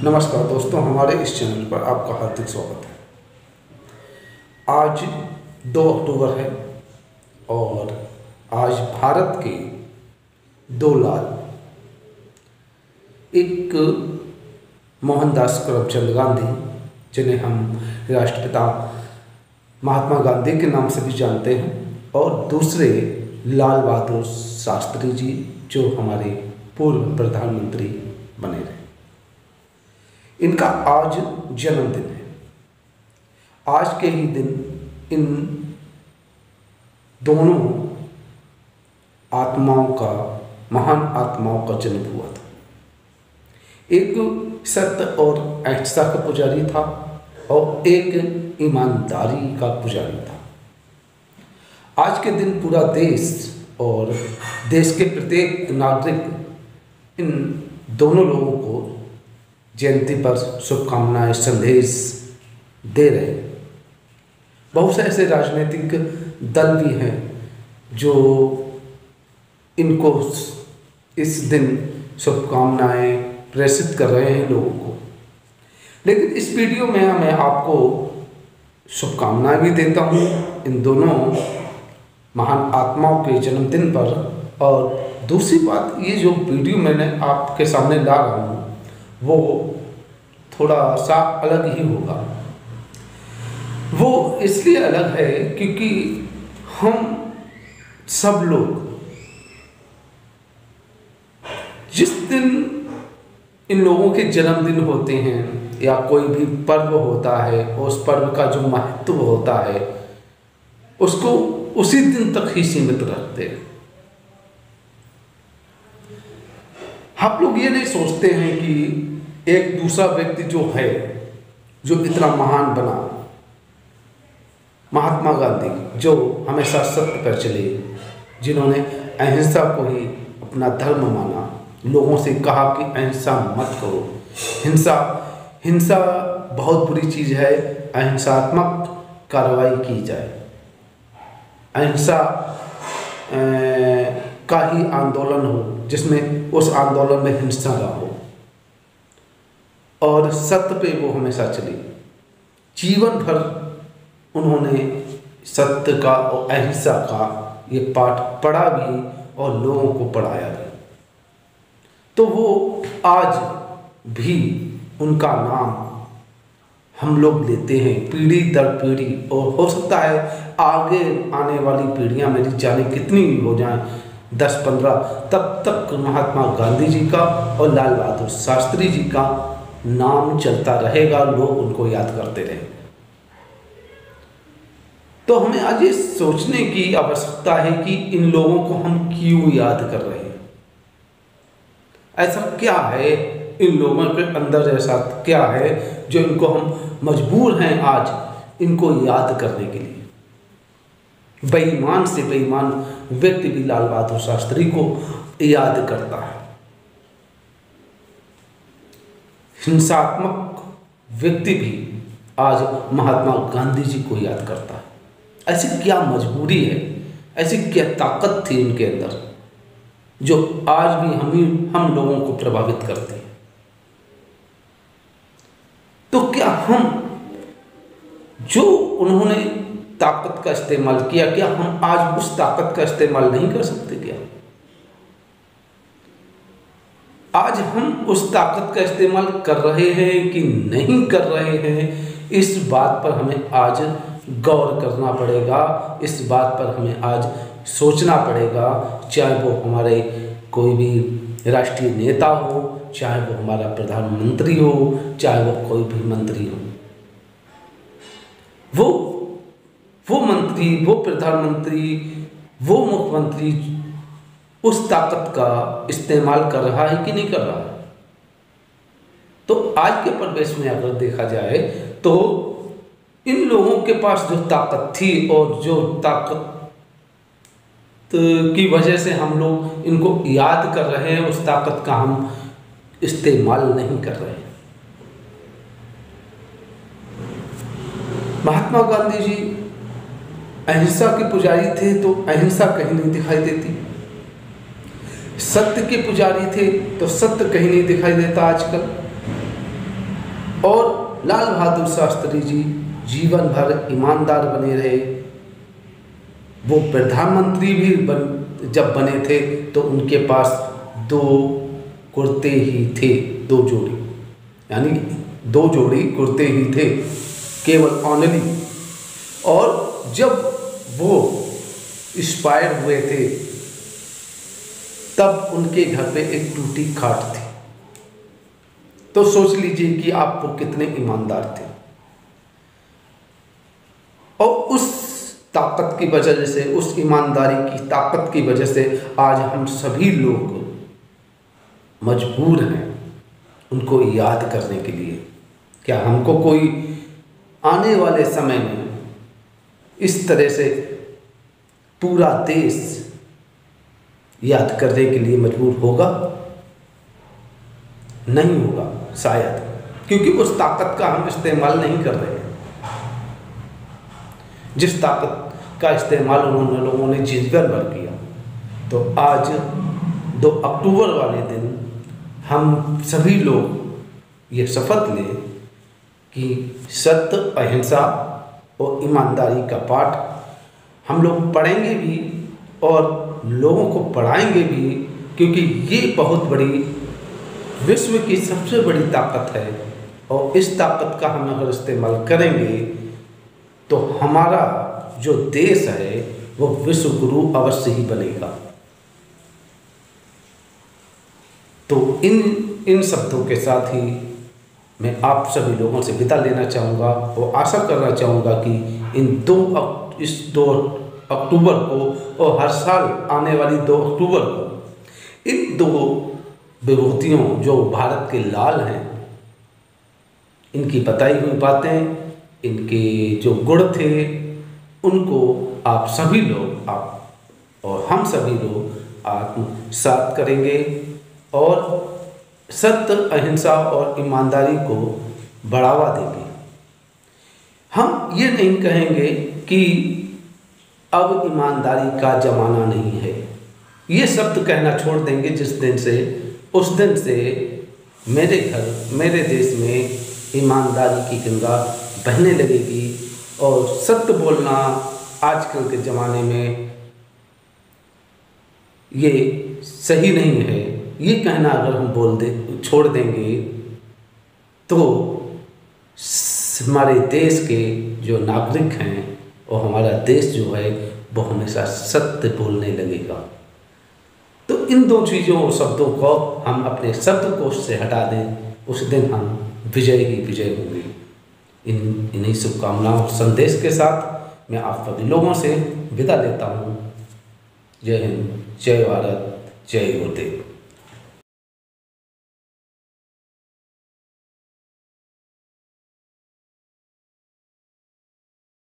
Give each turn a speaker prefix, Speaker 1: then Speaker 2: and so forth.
Speaker 1: नमस्कार दोस्तों, हमारे इस चैनल पर आपका हार्दिक स्वागत है। आज 2 अक्टूबर है और आज भारत के 2 लाल, एक मोहनदास करमचंद गांधी जिन्हें हम राष्ट्रपिता महात्मा गांधी के नाम से भी जानते हैं, और दूसरे लाल बहादुर शास्त्री जी जो हमारे पूर्व प्रधानमंत्री बने रहे। इनका आज जन्मदिन है। आज के ही दिन इन दोनों महान आत्माओं का जन्म हुआ था। एक सत्य और अहिंसा का पुजारी था और एक ईमानदारी का पुजारी था। आज के दिन पूरा देश और देश के प्रत्येक नागरिक इन दोनों लोगों को जयंती पर शुभकामनाएं संदेश दे रहे हैं। बहुत से ऐसे राजनीतिक दल भी हैं जो इनको इस दिन शुभकामनाएं प्रेषित कर रहे हैं लोगों को, लेकिन इस वीडियो में मैं आपको शुभकामनाएं भी देता हूं इन दोनों महान आत्माओं के जन्मदिन पर। और दूसरी बात, ये जो वीडियो मैंने आपके सामने ला रहा हूँ वो थोड़ा सा अलग ही होगा। वो इसलिए अलग है क्योंकि हम सब लोग जिस दिन इन लोगों के जन्मदिन होते हैं या कोई भी पर्व होता है, उस पर्व का जो महत्व होता है उसको उसी दिन तक ही सीमित रखते हैं। आप लोग ये नहीं सोचते हैं कि एक दूसरा व्यक्ति जो है, जो इतना महान बना, महात्मा गांधी जो हमेशा सत्य पर चले, जिन्होंने अहिंसा को ही अपना धर्म माना, लोगों से कहा कि अहिंसा मत करो, हिंसा बहुत बुरी चीज़ है, अहिंसात्मक कार्रवाई की जाए, अहिंसा का ही आंदोलन हो जिसमें उस आंदोलन में हिंसा ना हो, और सत्य पे वो हमेशा चली। जीवन भर उन्होंने सत्य का और अहिंसा का ये पाठ पढ़ा भी और लोगों को पढ़ाया भी। तो वो आज भी उनका नाम हम लोग लेते हैं पीढ़ी दर पीढ़ी, और हो सकता है आगे आने वाली पीढ़ियां मेरी जाने कितनी भी हो जाएं, 10-15, तब तक महात्मा गांधी जी का और लाल बहादुर शास्त्री जी का नाम चलता रहेगा, लोग उनको याद करते रहेंगे। तो हमें आज ये सोचने की आवश्यकता है कि इन लोगों को हम क्यों याद कर रहे हैं। ऐसा क्या है इन लोगों के अंदर, ऐसा क्या है जो इनको हम मजबूर हैं आज इनको याद करने के लिए। बेईमान से बेईमान व्यक्ति भी लाल बहादुर शास्त्री को याद करता है, हिंसात्मक व्यक्ति भी आज महात्मा गांधी जी को याद करता है। ऐसी क्या मजबूरी है, ऐसी क्या ताकत थी उनके अंदर जो आज भी हम लोगों को प्रभावित करती है। तो क्या हम जो उन्होंने ताकत का इस्तेमाल किया, क्या हम आज उस ताकत का इस्तेमाल नहीं कर सकते? क्या आज हम उस ताकत का इस्तेमाल कर रहे हैं कि नहीं कर रहे हैं? इस बात पर हमें आज गौर करना पड़ेगा, इस बात पर हमें आज सोचना पड़ेगा। चाहे वो हमारे कोई भी राष्ट्रीय नेता हो, चाहे वो हमारा प्रधानमंत्री हो, चाहे वो कोई भी मंत्री हो, वो मंत्री, वो प्रधानमंत्री, वो मुख्यमंत्री उस ताकत का इस्तेमाल कर रहा है कि नहीं कर रहा है। तो आज के परिवेश में अगर देखा जाए तो इन लोगों के पास जो ताकत थी और जो ताकत की वजह से हम लोग इनको याद कर रहे हैं, उस ताकत का हम इस्तेमाल नहीं कर रहे हैं। महात्मा गांधी जी अहिंसा के पुजारी थे तो अहिंसा कहीं नहीं दिखाई देती। सत्य के पुजारी थे तो सत्य कहीं नहीं दिखाई देता आजकल। और लाल बहादुर शास्त्री जी जीवन भर ईमानदार बने रहे। वो प्रधानमंत्री भी जब बने थे तो उनके पास 2 कुर्ते ही थे, 2 जोड़ी, यानी 2 जोड़ी कुर्ते ही थे केवल ऑनली। और जब वो एक्सपायर हुए थे तब उनके घर पे एक टूटी खाट थी। तो सोच लीजिए कि आप वो कितने ईमानदार थे। और उस ताकत की वजह से, उस ईमानदारी की ताकत की वजह से आज हम सभी लोग मजबूर हैं उनको याद करने के लिए। क्या हमको कोई आने वाले समय में इस तरह से पूरा देश याद करने के लिए मजबूर होगा? नहीं होगा शायद, क्योंकि उस ताकत का हम इस्तेमाल नहीं कर रहे हैं जिस ताकत का इस्तेमाल उन्होंने लोगों ने जीवन भर किया। तो आज 2 अक्टूबर वाले दिन हम सभी लोग ये शपथ लें कि सत्य, अहिंसा और ईमानदारी का पाठ हम लोग पढ़ेंगे भी और लोगों को पढ़ाएंगे भी, क्योंकि ये बहुत बड़ी, विश्व की सबसे बड़ी ताकत है। और इस ताकत का हम अगर इस्तेमाल करेंगे तो हमारा जो देश है वो विश्व गुरु अवश्य ही बनेगा। तो इन शब्दों के साथ ही मैं आप सभी लोगों से विदा लेना चाहूँगा और आशा करना चाहूँगा कि इस 2 अक्टूबर को और हर साल आने वाली 2 अक्टूबर को इन 2 विभूतियों जो भारत के लाल हैं, इनकी बताई हुई बातें, इनके जो गुण थे, उनको आप सभी लोग, आप और हम सभी लोग आत्मसात करेंगे और सत्य, अहिंसा और ईमानदारी को बढ़ावा देंगे। हम ये नहीं कहेंगे कि अब ईमानदारी का ज़माना नहीं है, ये शब्द कहना छोड़ देंगे जिस दिन से, उस दिन से मेरे घर, मेरे देश में ईमानदारी की गंगा बहने लगेगी। और सत्य बोलना आजकल के ज़माने में ये सही नहीं है, ये कहना अगर हम छोड़ देंगे तो हमारे देश के जो नागरिक हैं और हमारा देश जो है वो हमेशा सत्य बोलने लगेगा। तो इन 2 चीज़ों और शब्दों को हम अपने शब्दकोश से हटा दें, उस दिन हम विजय ही विजय होंगे। इन्हीं शुभकामनाओं और संदेश के साथ मैं आप सभी लोगों से विदा लेता हूँ। जय हिंद, जय भारत, जय गुरुदेव।